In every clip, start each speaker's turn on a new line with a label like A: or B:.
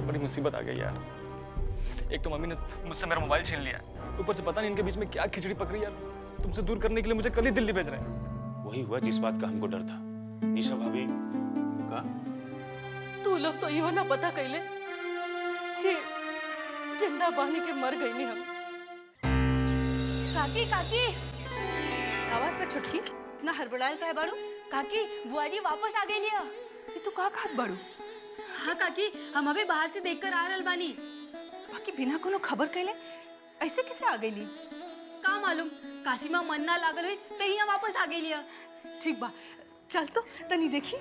A: बड़ी मुसीबत आ गई यार। एक तो मम्मी ने मुझसे मेरा मोबाइल छीन लिया, ऊपर से पता नहीं इनके बीच में क्या खिचड़ी पकड़ी यार। तुमसे दूर करने के लिए मुझे कल ही दिल्ली भेज रहे हैं।
B: वही हुआ जिस बात का हमको डर था। निशा भाभी का
C: तू लोग तो यो ना पता कैले कि जिंदा बानी के मर गई नहीं हम।
D: काकी काकी आवाज पे छुटकी ना हड़बड़ाल का है बाड़ू। काकी बुआजी वापस आ गई लिया।
E: ये तू का खात बाड़ू?
D: हाँ काकी हम अभी बाहर से देखकर आ रहल बानी।
E: बाकी बिना कोनो खबर कैले ऐसे कैसे आ गई ली?
D: का मालूम काशी में मन ना लागल हुई तो ही हम वापस आ गई लिया।
E: ठीक बा, चल तो तनी देखी।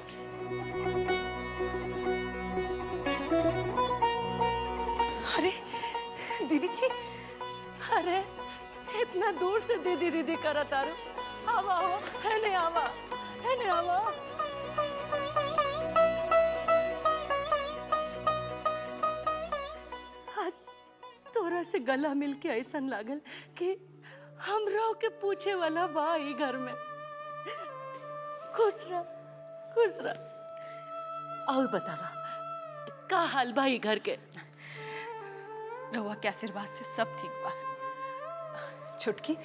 E: अरे दीदी जी,
C: अरे इतना दूर से दीदी दीदी करा तारू। आवा आवा है नहीं आवा, है नहीं आवा। आज तोरा से गला मिल के ऐसा लागल कि हमरा के पूछे वाला बा ई घर में। खुश रह, खुश रह। और बतावा का हाल बा ई घर के?
E: रहुआ के आशीर्वाद से सब ठीक बा। छुटकी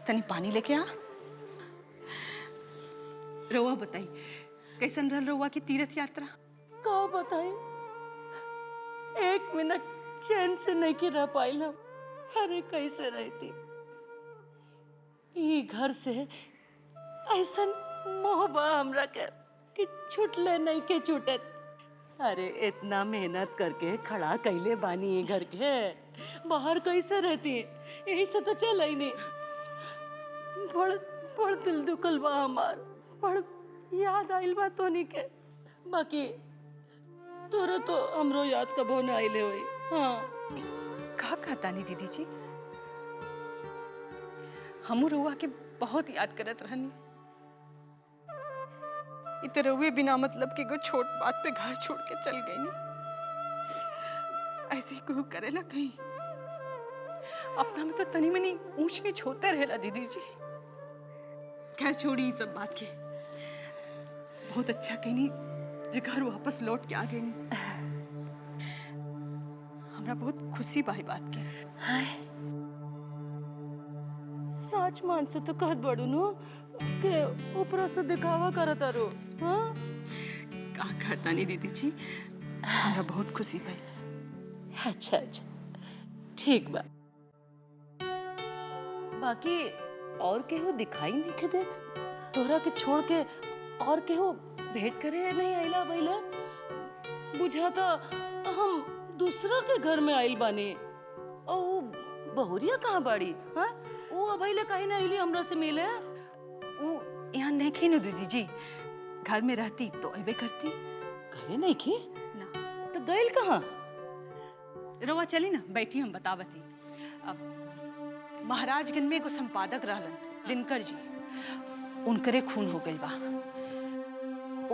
E: तनी पानी लेके आ। रहुआ बताई कैसन रहल रहुआ की तीर्थ यात्रा?
C: का बताई, एक मिनट चैन से नहीं की रह पाइल हम। अरे कैसे रहती ई घर से ऐसा मोह बा हमरा के कि छुटले नहीं के छूटत। अरे इतना मेहनत करके खड़ा कैले बानी ये घर के, बाहर कैसे रहती? यही से तो चल ही नहीं। बड़ बड़ दिल दुखल बा हमार, बड़ याद आइल बा तोनी के। बाकी तोरा तो हमरो याद कबो न आइले होई। हाँ
E: का कहता नहीं दीदी जी, हमू रहुआ के बहुत याद करत रहनी। इतने रहुए बिना मतलब के कोई छोट बात पे घर छोड़ के चल गई नहीं। ऐसे ही कोई करेला कहीं अपना में तो तनी मनी ऊंच नीच होते रहेला दीदी जी। क्या छोड़ी सब बात के, बहुत अच्छा कहीं जो घर वापस लौट के आ गई नहीं। हमरा बहुत खुशी बाई बात के।
C: हाय सच मान से तो कहत बड़ू नो के ऊपर से दिखावा करत आरो। हाँ
E: का कहता नहीं दीदी जी, हमरा बहुत खुशी भाई।
C: अच्छा अच्छा ठीक बा। बाकी और केहू दिखाई नहीं के देत तोरा के छोड़ के? और केहू भेंट करे नहीं आइला भइले? बुझाता हम दूसरा के घर में आइल बानी। और वो बहुरिया कहाँ बाड़ी? हाँ वो अभइले कहीं नहीं आइली हमरा से मिले।
E: वो यहाँ नहीं खी न दीदी जी, घर में रहती तो अबे करती।
C: घरे नहीं की
E: ना
C: तो गइल कहाँ?
E: रवा चली ना बैठी, हम बतावती। अब महाराजगंज में एगो संपादक रहलन दिनकर जी, उनकरे खून हो गइल बा।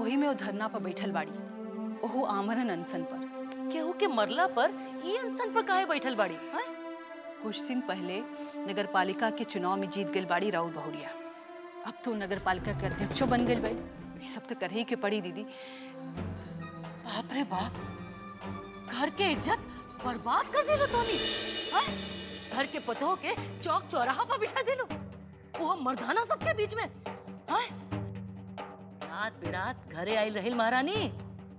E: ओही में वो धरना पर बैठल बाड़ी, ओहू आमरण अनशन पर।
C: केहू के मरला पर ये अनशन पर काहे बैठल बाड़ी? हाँ?
E: कुछ दिन पहले नगर पालिका के चुनाव में जीत गई बाड़ी राहुल बहुरिया। अब तो नगर पालिका के अध्यक्षो बन गई भाई। ये सब तो करे ही के पड़ी दीदी।
C: बाप रे बाप, घर के इज्जत बर्बाद कर दिलो तोनी। हाँ? घर के पतों के चौक चौराहा पर बिठा दिलो, वो हम मर्दाना सबके बीच में। हाँ? रात बिरात घरे आई रहिल महारानी,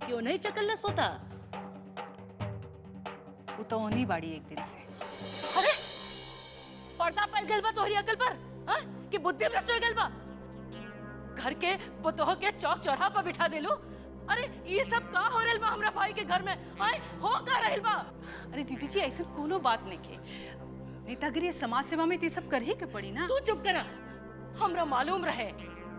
C: क्यों नहीं चकल्ले सोता?
E: वो तो होनी बाड़ी एक दिन से।
C: अरे पर्दा पड़ गइल बा तोहरी अकल पर? हाँ? कि बुद्धि भ्रष्ट हो गइल बा? घर के पतोह के चौक चौराहा पर बिठा दिलो। अरे ये सब का हो रहल बा हमरा भाई के घर में? हाँ? हो का रहल बा?
E: अरे दीदी जी ऐसा कोनो बात नहीं के, नेतागिरी समाज सेवा में तो सब कर ही के पड़ी ना।
C: तू चुप करा। हमरा मालूम रहे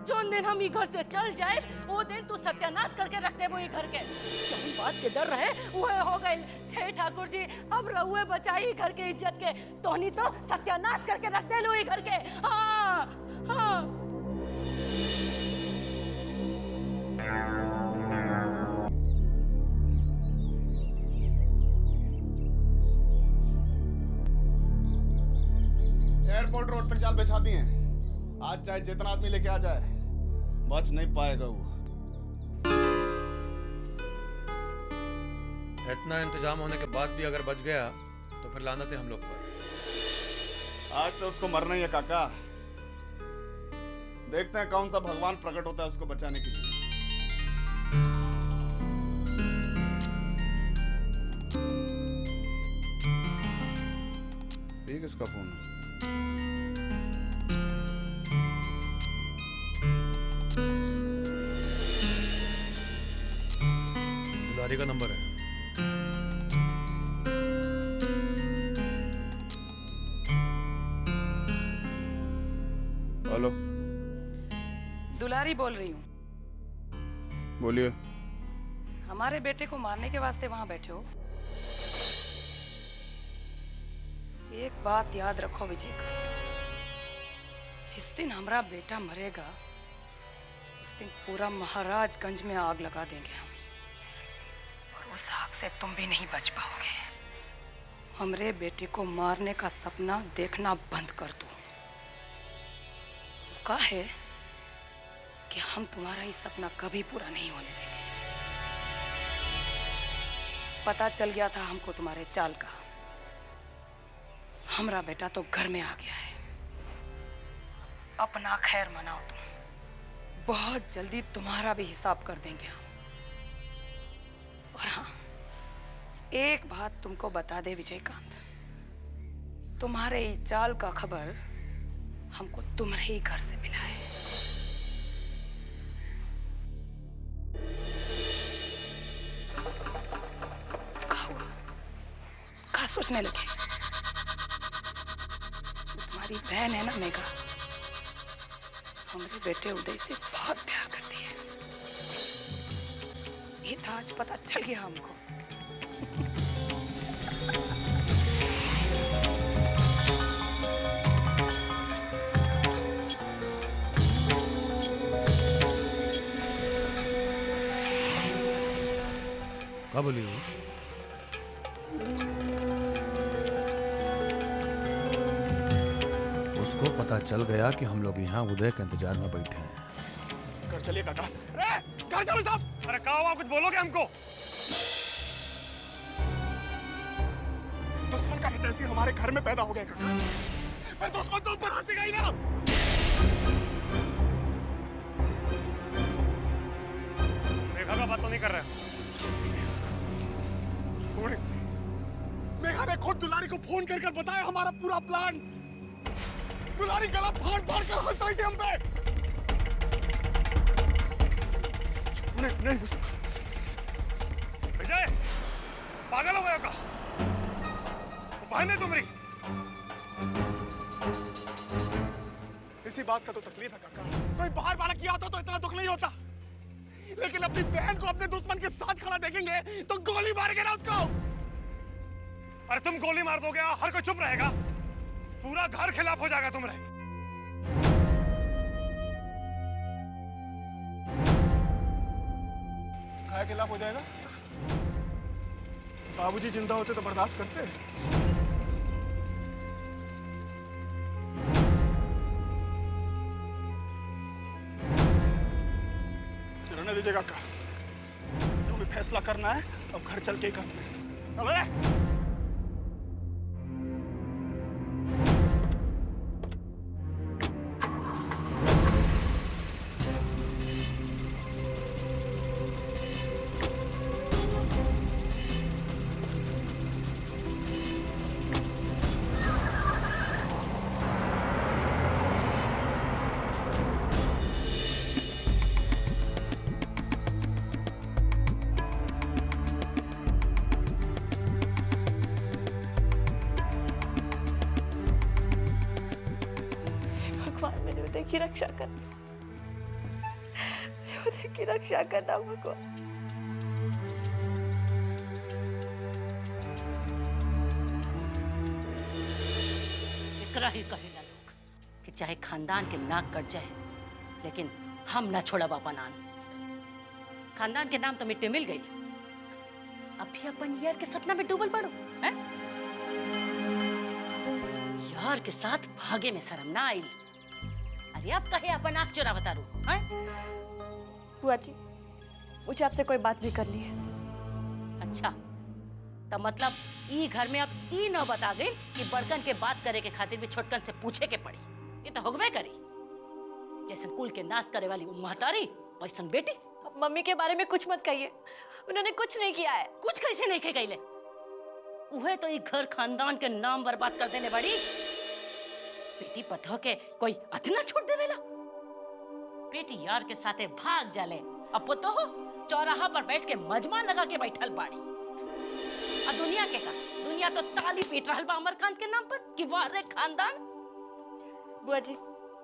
C: जोन दिन हम ये घर से चल जाए वो दिन तू सत्यानाश करके रख दे वो ये घर के। जौन बात के डर रहे वो हो गई। हे ठाकुर जी, अब रहुए बचाई घर के इज्जत के, तोहनी तो सत्यानाश करके रख दे लो ये घर के। हाँ हाँ
F: एयरपोर्ट रोड तक जाल बिछा दिए हैं। आज चाहे जितना आदमी लेके आ जाए बच नहीं पाएगा वो।
G: इतना इंतजाम होने के बाद भी अगर बच गया तो फिर लानत है हम लोग पर।
F: आज तो उसको मरना ही है काका। देखते हैं कौन सा भगवान प्रकट होता है उसको बचाने के लिए। ये किसका फोन है?
G: दुलारी का नंबर है।
F: हेलो,
H: दुलारी बोल रही हूँ।
F: बोलिए।
H: हमारे बेटे को मारने के वास्ते वहां बैठे हो? एक बात याद रखो विजय का, जिस दिन हमारा बेटा मरेगा उस दिन पूरा महाराजगंज में आग लगा देंगे हम, और उस आग से तुम भी नहीं बच पाओगे। हमरे बेटे को मारने का सपना देखना बंद कर दो। कहा है कि हम तुम्हारा ये सपना कभी पूरा नहीं होने देंगे। पता चल गया था हमको तुम्हारे चाल का। हमारा बेटा तो घर में आ गया है। अपना खैर मनाओ तुम, बहुत जल्दी तुम्हारा भी हिसाब कर देंगे हम। और हाँ, एक बात तुमको बता दे विजयकांत, तुम्हारे ये चाल का खबर हमको तुम्हारे ही घर से मिला है। क्या सोचने लगे? तुम्हारी बहन है ना मेघा, हमारे बेटे उदय से बहुत प्यार करती है। ये तो आज पता चल गया हमको।
G: क्या बोली हो? उसको पता चल गया कि हम लोग यहाँ उदय के इंतजार में बैठे हैं।
F: घर चलिए काका। घर चलो साहब।
G: अरे कहा हुआ, कुछ बोलोगे हमको?
F: दुश्मन का हितैषी हमारे घर में पैदा हो गया काका। पर दुश्मन तो ऊपर हंसेगा ही ना।
G: मेघा का बात तो नहीं कर रहे?
F: मेघा ने खुद दुलारी को फोन कर बताया हमारा पूरा प्लान। दुलारी गला फाड़ फाड़ कर हंस रही थी हम पे। नहीं हो सकता।
G: विजय, पागल हो गया का? बहन है तुम्हारी।
F: इसी बात का तो तकलीफ है काका। कोई बाहर वाला किया होता तो इतना दुख नहीं होता, लेकिन अपनी बहन को अपने दुश्मन के साथ खड़ा देखेंगे तो गोली मारेंगे ना उसको।
G: अरे तुम गोली मार दोगे, हर कोई चुप रहेगा? पूरा घर खिलाफ हो जाएगा तुम्हारे।
F: काय खिलाफ हो जाएगा? बाबूजी जिंदा होते तो बर्दाश्त करते। रहने दीजिए काका, जो भी फैसला करना है अब घर चल के ही करते हैं। चलो।
I: उदय की रक्षा कर, उदय की रक्षा करना भगवान।
C: एकरा ही कहेला लोग कि चाहे खानदान के नाक कट जाए लेकिन हम ना छोड़ब अपन आन। खानदान के नाम तो मिट्टी मिल गई, अब भी अपन यार के सपना में डूबल पड़ो हैं? यार के साथ भागे में शर्म ना आई। अरे अब कहे अपन आँख चुरावता रू हैं?
I: बुआ जी, मुझे आपसे कोई बात भी करनी है।
C: अच्छा, तो मतलब ई घर में अब ई नौबत आ गई कि बड़कन के बात करे के खातिर भी छोटकन से पूछे के पड़ी। ये तो होगबे करी, जैसे कुल के नाश करे वाली महतारी वैसन बेटी।
I: मम्मी के बारे में कुछ मत कहिए, उन्होंने कुछ नहीं किया है।
C: कुछ कैसे नहीं कह उहे तो ये घर खानदान के नाम बर्बाद कर देने बड़ी। बेटी पतो के कोई अतना छूट देवेला। बेटी यार के साथे भाग जाले, अब पुतो हो चौराहा पर बैठ के मजमान लगा के बैठल बाड़ी। और दुनिया के का, दुनिया तो ताली पीट रहल बा अमरकांत के नाम पर कि वाह रे खानदान।
I: बुआ जी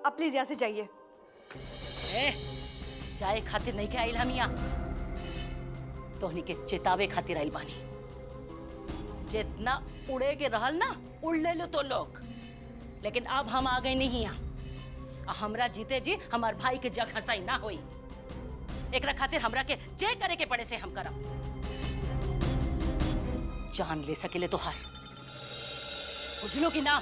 I: आप प्लीज यहाँ से जाइए।
C: जाए खातिर नहीं के आइल हम यहाँ, तोहनी के चेतावे खातिर आइल बानी। जितना उड़े के रहल ना उड़ ले लो तो लोग, लेकिन अब हम आ गए नहीं यहाँ। हमरा जीते जी हमार भाई के जग हंसाई ना होई। एकरा खातिर हमरा के जे करे के पड़े से हम करब। जान ले सकेले तो हार बुझलो कि ना।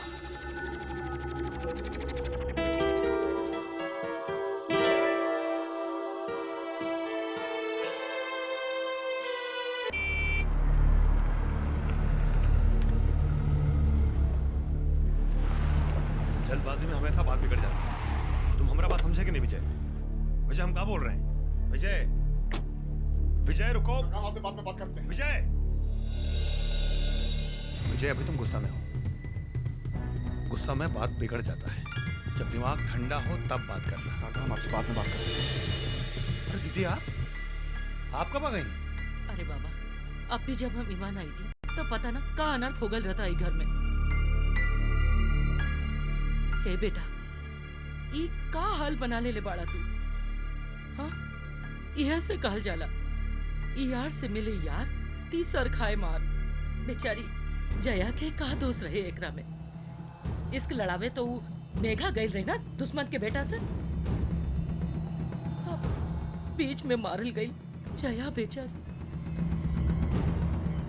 G: जल्दबाजी में हमेशा बात बिगड़ जाती है। तुम हमारा बात समझे कि नहीं विजय? विजय हम क्या बोल रहे हैं? विजय, विजय रुको।
F: आपसे बाद में बात करते हैं।
G: विजय, विजय अभी तुम गुस्सा में हो। गुस्सा में बात बिगड़ जाता है। जब दिमाग ठंडा हो तब बात करना।
F: काका हम आपसे बाद में बात करते हैं।
G: अरे दीदी आप कब आ गई?
C: अरे बाबा, अब भी जब हम ईमान आई थी तो पता ना का अनर्थ हो गल रहता है घर में। हे बेटा, ई का हाल बना ले बाड़ा तू? हाँ, यह से कहल जाला, यार से मिले यार तीसर खाए मार। बेचारी जया के का दोष रहे एकरा में? इसके लड़ावे तो वो मेघा गईल रही ना दुश्मन के बेटा से। बीच में मारल गई जया बेचारी।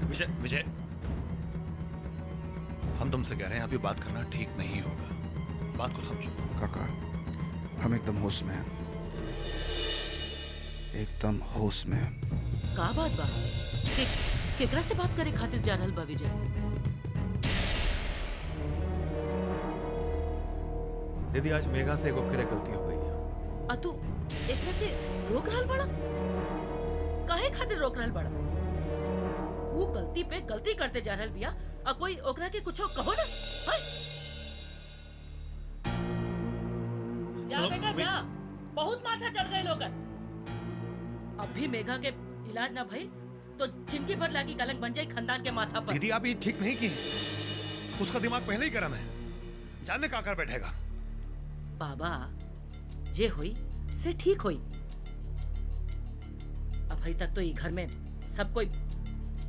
G: विजय, विजय हम तुमसे कह रहे हैं अभी बात करना ठीक नहीं होगा। बात को समझो।
F: काका हम एकदम होश में हैं, एकदम होश में हैं।
C: का बात बा? केकरा से बात करे खातिर जा रहल बा विजय?
G: दीदी आज मेघा से एगो फिर एक गलती हो गई है।
C: आ तू एकरा के रोक रहल बड़ा? काहे खातिर रोक रहल बड़ा? वो गलती पे गलती करते जा रहल बिया आ कोई ओकरा के कुछो कहो ना। जा बेटा जा, बहुत माथा चढ़ गए लोगन। अब भी मेघा के इलाज ना भइल तो जिंदगी भर लागी कलंक बन जाए खानदान के माथा पर।
G: दीदी आप ये ठीक नहीं की। उसका दिमाग पहले ही गर्म है, जाने का कर बैठेगा।
C: बाबा जे हुई से ठीक हुई। अभी तक तो ये घर में सब कोई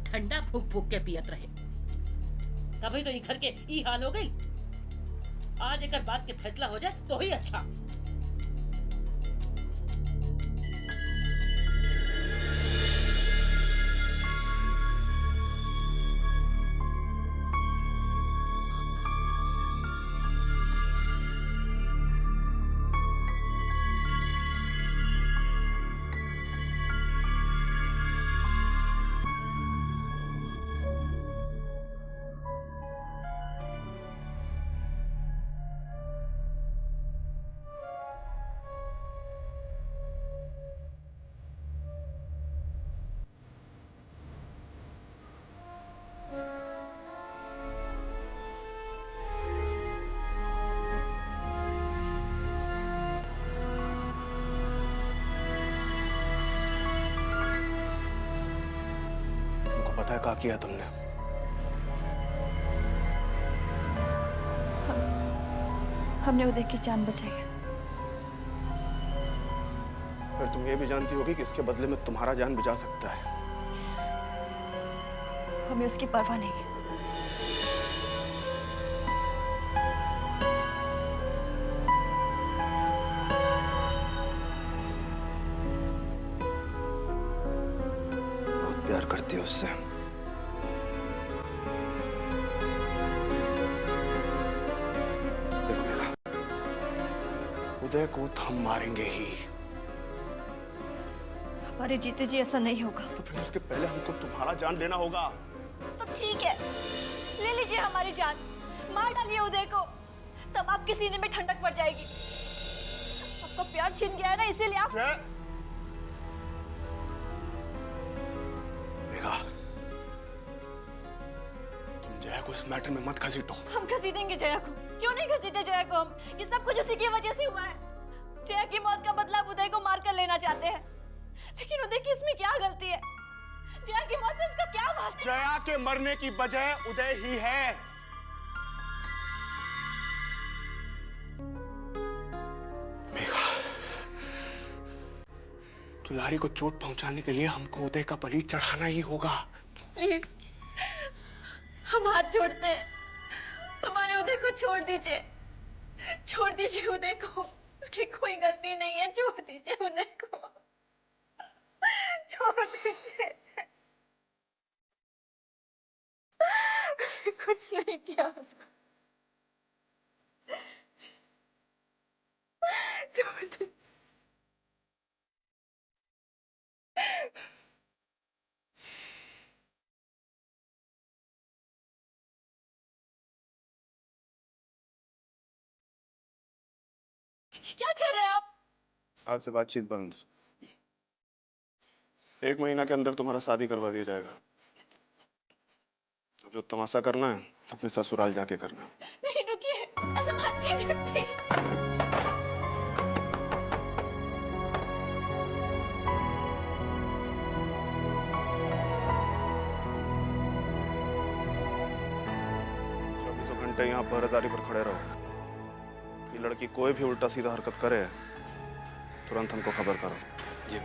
C: ठंडा फूक फूक के पियत रहे, तभी तो ये घर के ई हाल हो गई। आज एक बात के फैसला हो जाए तो ही अच्छा।
F: पता है क्या किया तुमने?
I: हमने उदय की जान बचाई है।
F: फिर तुम ये भी जानती होगी कि इसके बदले में तुम्हारा जान भी जा सकता है।
I: हमें उसकी परवाह नहीं है।
F: बहुत प्यार करती हो उससे। देखो मेघा, उदय को तो हम मारेंगे ही।
I: हमारे जीते जी ऐसा नहीं होगा।
F: तो फिर उसके पहले हमको तुम्हारा जान लेना होगा।
I: तो ठीक है, ले लीजिए हमारी जान, मार डालिए उदय को, तब आपके सीने में ठंडक पड़ जाएगी। आपका प्यार छिन गया है ना, इसीलिए आप
F: मेघा, तुम जया को इस मैटर में मत घसीटो।
I: हम घसीटेंगे जया को, क्यों नहीं घसीटे जया को हम? ये सब कुछ उसी की वजह से हुआ है। जया की मौत का बदला उदय को मार कर लेना चाहते हैं, लेकिन उदय की इसमें क्या गलती है? जया की मौत से उसका क्या वास्ता?
F: जया के मरने की वजह उदय ही है। मेघा, दुलारी को चोट पहुंचाने के लिए हमको उदय का बलि चढ़ाना ही होगा।
I: प्लीज, हम हाथ जोड़ते हैं, हमारे उदय को छोड़ दीजिए, छोड़ दीजिए उदय को, उसकी कोई गलती नहीं है, छोड़ दीजिए उदय को, छोड़ दीजिए। कुछ नहीं किया उसको, छोड़ दीजिए। क्या कर रहे हैं आप?
F: आज से बातचीत बंद। 1 महीना के अंदर तुम्हारा शादी करवा दिया जाएगा। जो तमाशा करना है अपने ससुराल जाके करना।
I: नहीं, रुकिए, ऐसा मत कीजिए प्लीज।
F: चौबीसों घंटे यहाँ पहरेदारी पर खड़े रहो। ये लड़की कोई भी उल्टा सीधा हरकत करे, तुरंत हमको खबर करो। जी।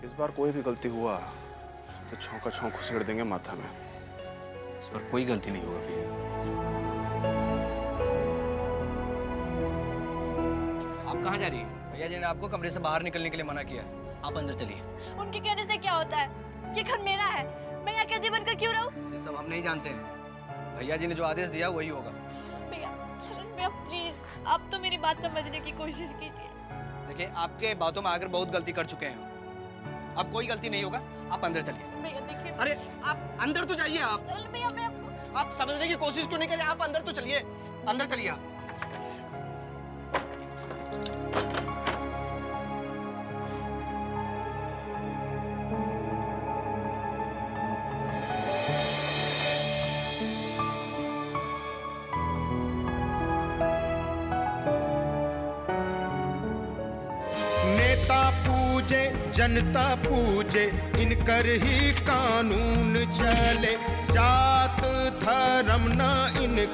F: इस बार कोई भी गलती हुआ तो छौंका छौंक उसेड़ देंगे माथा में।
J: इस बार कोई गलती नहीं होगा भैया। आप कहाँ जा रही है? भैया जी ने आपको कमरे से बाहर निकलने के लिए मना किया। आप अंदर चलिए।
I: उनके कहने से क्या होता है? ये घर मेरा है, मैं यहाँ कैदी बनकर क्यों रहूं?
J: ये सब हम नहीं जानते हैं। भैया जी ने जो आदेश दिया वही होगा।
I: भैया प्लीज, आप तो मेरी बात समझने की कोशिश कीजिए।
J: देखिए, आपके बातों में आकर बहुत गलती कर चुके हैं। अब कोई गलती नहीं होगा, आप अंदर चलिए।
I: भैया देखिए।
J: अरे आप अंदर तो जाइए।
I: भैया मैं आपको।
J: आप समझने की कोशिश क्यों नहीं करें? आप अंदर तो चलिए, अंदर चलिए आप।
K: नेता पूजे जनता पूजे, इनकर ही कानून चले। जात धर्म ना इन